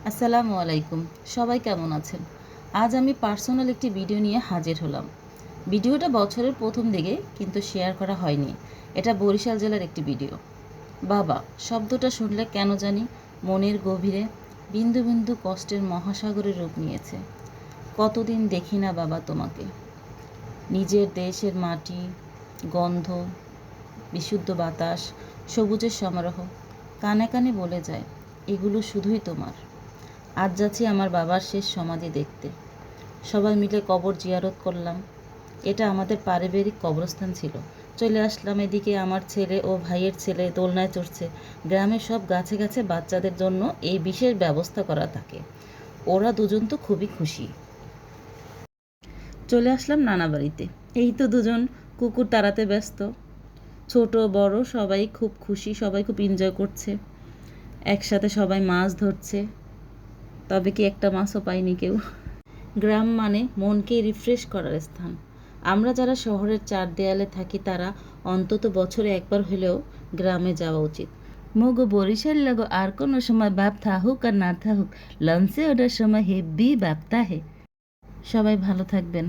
আসসালামু আলাইকুম। সবাই কেমন আছেন? আজ আমি পার্সোনাল একটি ভিডিও নিয়ে হাজির হলাম। ভিডিওটা বছরের প্রথম দিকে কিন্তু শেয়ার করা হয়নি। এটা বরিশাল জেলার একটি ভিডিও। বাবা শব্দটা শুনলে কেন জানি মনের গভীরে বিন্দু বিন্দু কষ্টের মহাসাগরের রূপ নিয়েছে। কতদিন দেখি না বাবা তোমাকে। নিজের দেশের মাটি, গন্ধ, বিশুদ্ধ বাতাস, সবুজের সমারোহ কানে কানে বলে যায়, এগুলো শুধুই তোমার। আজ যাচ্ছি আমার বাবার শেষ সমাধি দেখতে। সবাই মিলে কবর জিয়ারত করলাম। এটা আমাদের পারিবারিক কবরস্থান ছিল। চলে আসলাম এদিকে। আমার ছেলে ও ভাইয়ের ছেলে দোলনায় চড়ছে। গ্রামের সব গাছে গাছে বাচ্চাদের জন্য এই বিশেষ ব্যবস্থা করা থাকে। ওরা দুজন তো খুবই খুশি। চলে আসলাম নানা বাড়িতে। এই তো দুজন কুকুর তাড়াতে ব্যস্ত। ছোট বড় সবাই খুব খুশি, সবাই খুব এনজয় করছে। একসাথে সবাই মাছ ধরছে। তবে কি একটা মাছও পাইনি কেউ। গ্রাম মানে মনকে রিফ্রেশ করার স্থান। আমরা যারা শহরের চার দেয়ালে থাকি তারা অন্তত বছরে একবার হলেও গ্রামে যাওয়া উচিত। মগো বরিশাল লাগো আর কোনো সময় বাপ থাকুক আর না থাকুক, লঞ্চে ওঠার সময় হেব্বি বাপতা হে। সবাই ভালো থাকবেন।